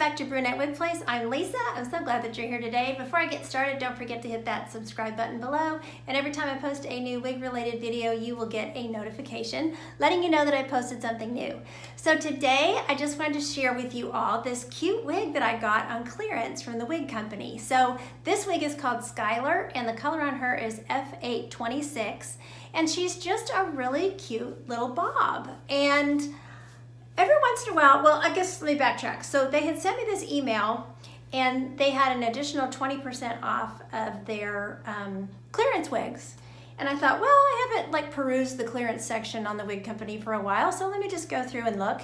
back to Brunette Wig Place. I'm Lisa. I'm so glad that you're here today. Before I get started, don't forget to hit that subscribe button below. And every time I post a new wig related video, you will get a notification letting you know that I posted something new. So today, I just wanted to share with you all this cute wig that I got on clearance from the wig company. So this wig is called Skylar, and the color on her is F826. And she's just a really cute little bob. And every once in a while, well, I guess let me backtrack. So they had sent me this email and they had an additional 20% off of their clearance wigs. And I thought, well, I haven't perused the clearance section on the wig company for a while, so let me just go through and look.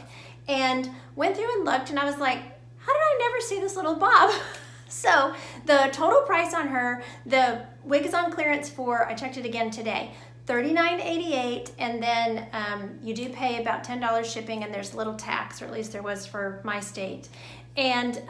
And went through and looked and I was like, how did I never see this little bob? So the total price on her, the wig is on clearance for, I checked it again today, $39.88, and then you do pay about $10 shipping, and there's a little tax, or at least there was for my state. And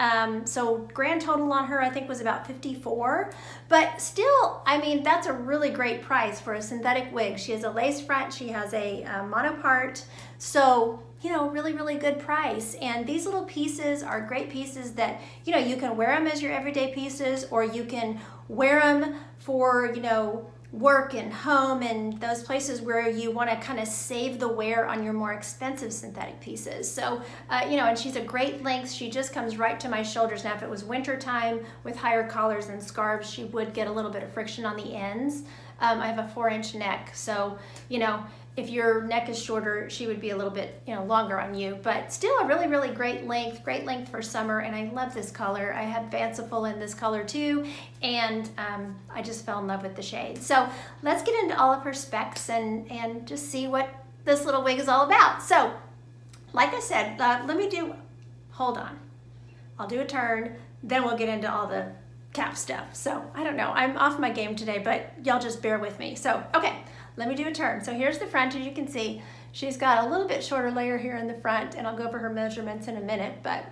so grand total on her I think was about $54, but still, I mean, that's a really great price for a synthetic wig. She has a lace front, she has a monopart, so you know, really, really good price. And these little pieces are great pieces that, you know, you can wear them as your everyday pieces, or you can wear them for, you know, work and home and those places where you want to kind of save the wear on your more expensive synthetic pieces. So, you know, and she's a great length. She just comes right to my shoulders. Now, if it was winter time with higher collars and scarves, she would get a little bit of friction on the ends. I have a 4-inch neck, so, you know, if your neck is shorter, she would be a little bit, you know, longer on you, but still a really, really great length for summer. And I love this color. I had Fanciful in this color too, and I just fell in love with the shade. So let's get into all of her specs and just see what this little wig is all about. So like I said, hold on. I'll do a turn, then we'll get into all the cap stuff. So I don't know, I'm off my game today, but y'all just bear with me. So, okay. Let me do a turn. So here's the front. As you can see, she's got a little bit shorter layer here in the front, and I'll go over her measurements in a minute, but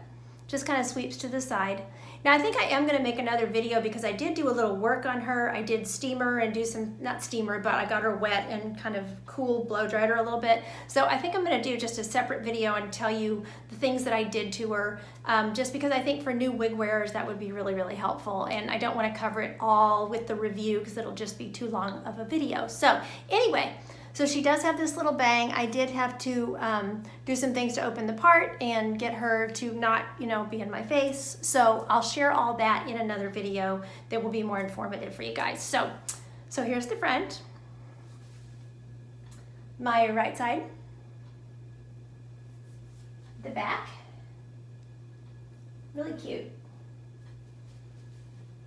just kind of sweeps to the side. Now I think I am going to make another video because I did do a little work on her. I did steamer and do some, not steamer, but I got her wet and kind of cool blow dried her a little bit. So I think I'm going to do just a separate video and tell you the things that I did to her, just because I think for new wig wearers that would be really, really helpful. And I don't want to cover it all with the review because it'll just be too long of a video. So anyway, so she does have this little bang. I did have to do some things to open the part and get her to not, you know, be in my face. So I'll share all that in another video that will be more informative for you guys. So here's the front, my right side, the back, really cute,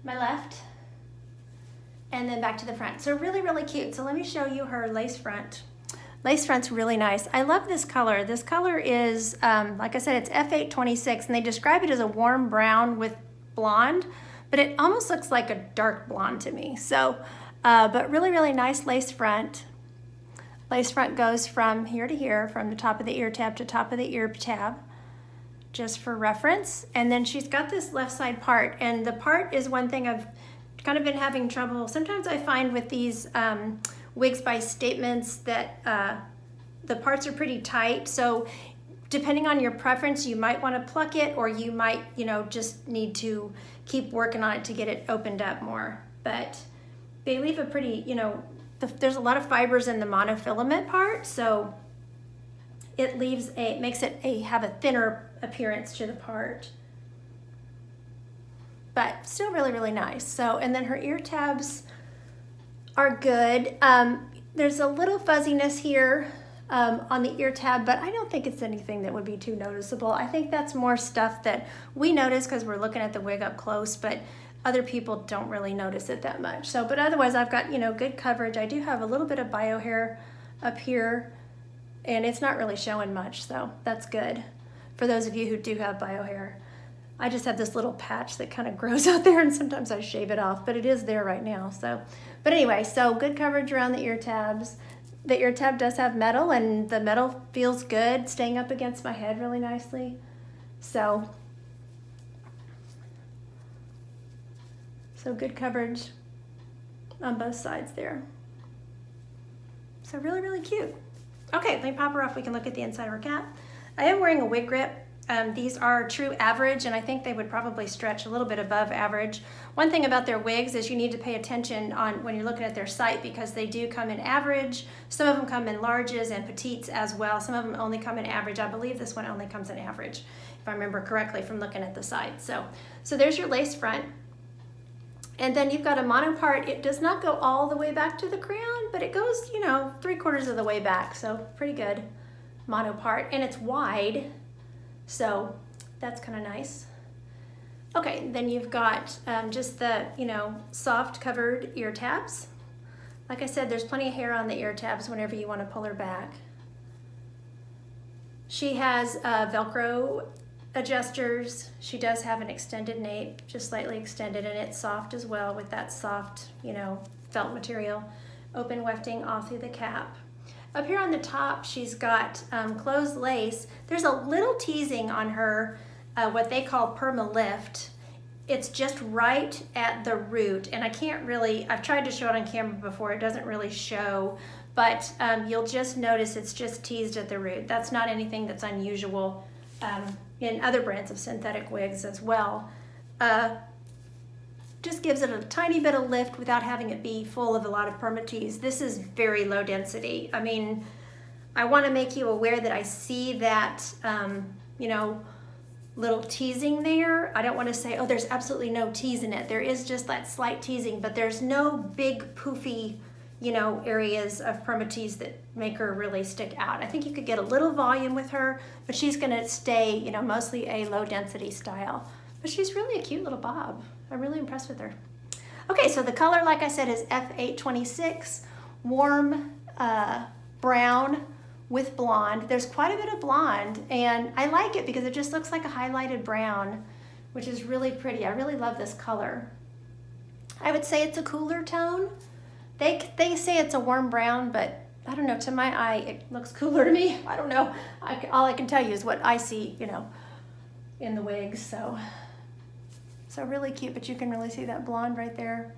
my left, and then back to the front. So really, really cute. So let me show you her lace front. Lace front's really nice. I love this color. This color is, like I said, it's F826, and they describe it as a warm brown with blonde, but it almost looks like a dark blonde to me. So, but really, really nice lace front. Lace front goes from here to here, from the top of the ear tab to top of the ear tab, just for reference. And then she's got this left side part, and the part is one thing I've kind of been having trouble. Sometimes I find with these wigs by Statements that the parts are pretty tight. So depending on your preference, you might want to pluck it, or you might, you know, just need to keep working on it to get it opened up more. But they leave a pretty, you know, there's a lot of fibers in the monofilament part, so it makes it have a thinner appearance to the part, but still really, really nice. So, and then her ear tabs are good. There's a little fuzziness here on the ear tab, but I don't think it's anything that would be too noticeable. I think that's more stuff that we notice because we're looking at the wig up close, but other people don't really notice it that much. So, but otherwise I've got, you know, good coverage. I do have a little bit of bio hair up here, and it's not really showing much, so that's good for those of you who do have bio hair. I just have this little patch that kind of grows out there, and sometimes I shave it off, but it is there right now. So, but anyway, so good coverage around the ear tabs. The ear tab does have metal, and the metal feels good, staying up against my head really nicely. So good coverage on both sides there. So really, really cute. Okay, let me pop her off. We can look at the inside of her cap. I am wearing a wig grip. These are true average, and I think they would probably stretch a little bit above average. One thing about their wigs is you need to pay attention on when you're looking at their site, because they do come in average. Some of them come in larges and petites as well. Some of them only come in average. I believe this one only comes in average, if I remember correctly from looking at the site. So there's your lace front. And then you've got a mono part. It does not go all the way back to the crown, but it goes, you know, 3/4 of the way back. So pretty good mono part, and it's wide. So that's kind of nice. Okay, then you've got just the, you know, soft covered ear tabs. Like I said, there's plenty of hair on the ear tabs whenever you want to pull her back. She has Velcro adjusters. She does have an extended nape, just slightly extended, and it's soft as well with that soft, you know, felt material. Open wefting all through the cap. Up here on the top, she's got closed lace. There's a little teasing on her, what they call perma lift. It's just right at the root, and I can't really, I've tried to show it on camera before, it doesn't really show, but you'll just notice it's just teased at the root. That's not anything that's unusual in other brands of synthetic wigs as well. Just gives it a tiny bit of lift without having it be full of a lot of perma tease. This is very low density. I mean, I want to make you aware that I see that, you know, little teasing there. I don't want to say, oh, there's absolutely no tease in it. There is just that slight teasing, but there's no big poofy, you know, areas of perma tease that make her really stick out. I think you could get a little volume with her, but she's going to stay, you know, mostly a low density style. But she's really a cute little bob. I'm really impressed with her. Okay, so the color, like I said, is F826, warm brown with blonde. There's quite a bit of blonde, and I like it because it just looks like a highlighted brown, which is really pretty. I really love this color. I would say it's a cooler tone. They say it's a warm brown, but I don't know, to my eye, it looks cooler to me. I don't know. All I can tell you is what I see, you know, in the wigs, So really cute, but you can really see that blonde right there.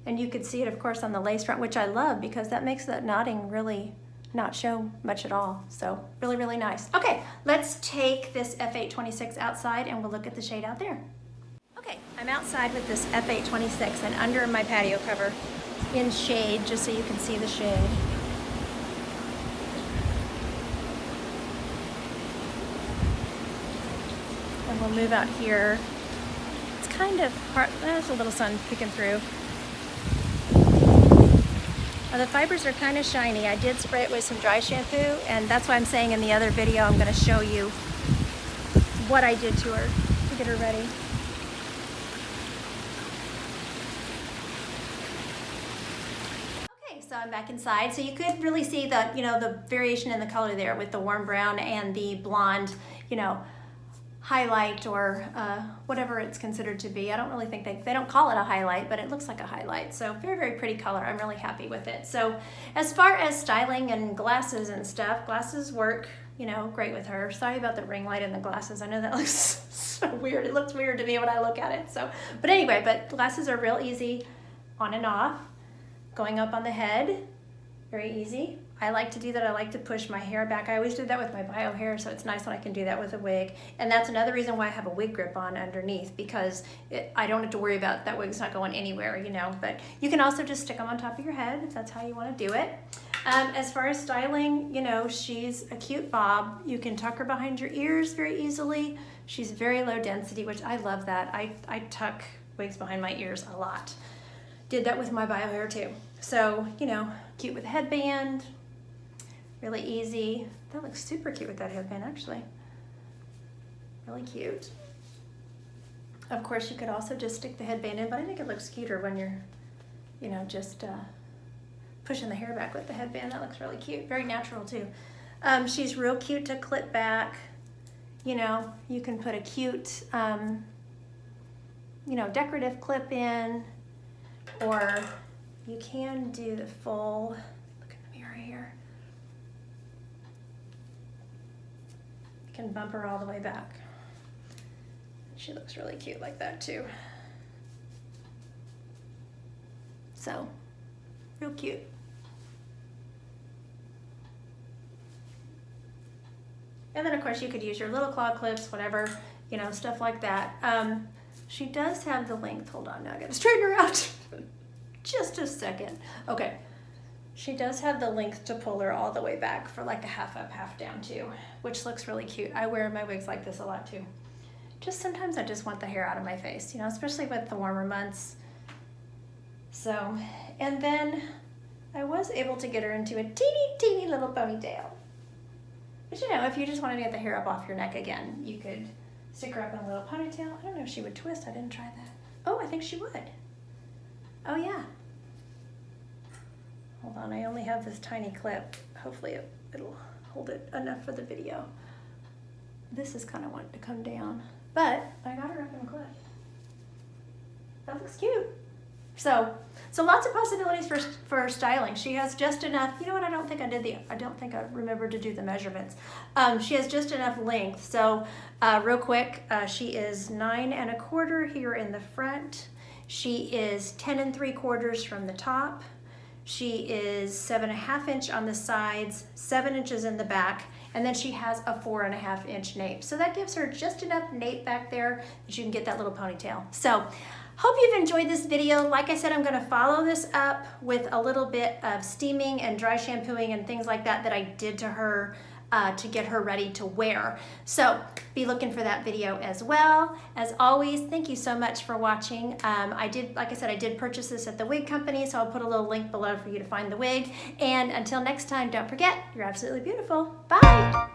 And you could see it, of course, on the lace front, which I love because that makes that knotting really not show much at all. So really, really nice. Okay, let's take this F826 outside and we'll look at the shade out there. Okay, I'm outside with this F826 and under my patio cover in shade, just so you can see the shade. And we'll move out here. Kind of hard, there's a little sun peeking through. The fibers are kind of shiny. I did spray it with some dry shampoo, and that's why I'm saying in the other video I'm going to show you what I did to her to get her ready. Okay, so I'm back inside. So you could really see the, you know, the variation in the color there with the warm brown and the blonde, you know, highlight or whatever it's considered to be. I don't really think they don't call it a highlight, but it looks like a highlight. So very, very pretty color. I'm really happy with it. So as far as styling and glasses and stuff, glasses work, you know, great with her. Sorry about the ring light in the glasses. I know that looks so weird. It looks weird to me when I look at it. So, but anyway, but glasses are real easy on and off. Going up on the head, very easy. I like to do that. I like to push my hair back. I always do that with my bio hair, so it's nice when I can do that with a wig. And that's another reason why I have a wig grip on underneath, because I don't have to worry about that wig's not going anywhere, you know. But you can also just stick them on top of your head if that's how you want to do it. As far as styling, you know, she's a cute bob. You can tuck her behind your ears very easily. She's very low density, which I love that. I tuck wigs behind my ears a lot. Did that with my bio hair too. So, you know, cute with a headband. Really easy. That looks super cute with that headband, actually. Really cute. Of course, you could also just stick the headband in, but I think it looks cuter when you're, you know, just pushing the hair back with the headband. That looks really cute. Very natural, too. She's real cute to clip back. You know, you can put a cute, you know, decorative clip in, or you can do the full, look in the mirror here. Can bump her all the way back. She looks really cute like that too. So, real cute. And then of course you could use your little claw clips, whatever, you know, stuff like that. She does have the length. Hold on, now I gotta straighten her out. Just a second. Okay. She does have the length to pull her all the way back for like a half up, half down too, which looks really cute. I wear my wigs like this a lot too. Just sometimes I just want the hair out of my face, you know, especially with the warmer months. So, and then I was able to get her into a teeny little ponytail. But you know, if you just wanted to get the hair up off your neck again, you could stick her up in a little ponytail. I don't know if she would twist. I didn't try that. Oh, I think she would. Oh yeah. Hold on, I only have this tiny clip. Hopefully it'll hold it enough for the video. This is kind of wanting to come down, but I got her up in a clip. That looks cute. So lots of possibilities for styling. She has just enough, you know what, I don't think I remembered to do the measurements. She has just enough length. So real quick, she is 9 1/4 here in the front. She is 10 3/4 from the top. She is 7 1/2 inch on the sides, 7 inches in the back, and then she has a 4 1/2 inch nape. So that gives her just enough nape back there that you can get that little ponytail. So hope you've enjoyed this video. Like I said, I'm gonna follow this up with a little bit of steaming and dry shampooing and things like that that I did to her to get her ready to wear. So be looking for that video as well. As always, thank you so much for watching. Like I said, I did purchase this at the wig company, so I'll put a little link below for you to find the wig. And until next time, don't forget, you're absolutely beautiful. Bye.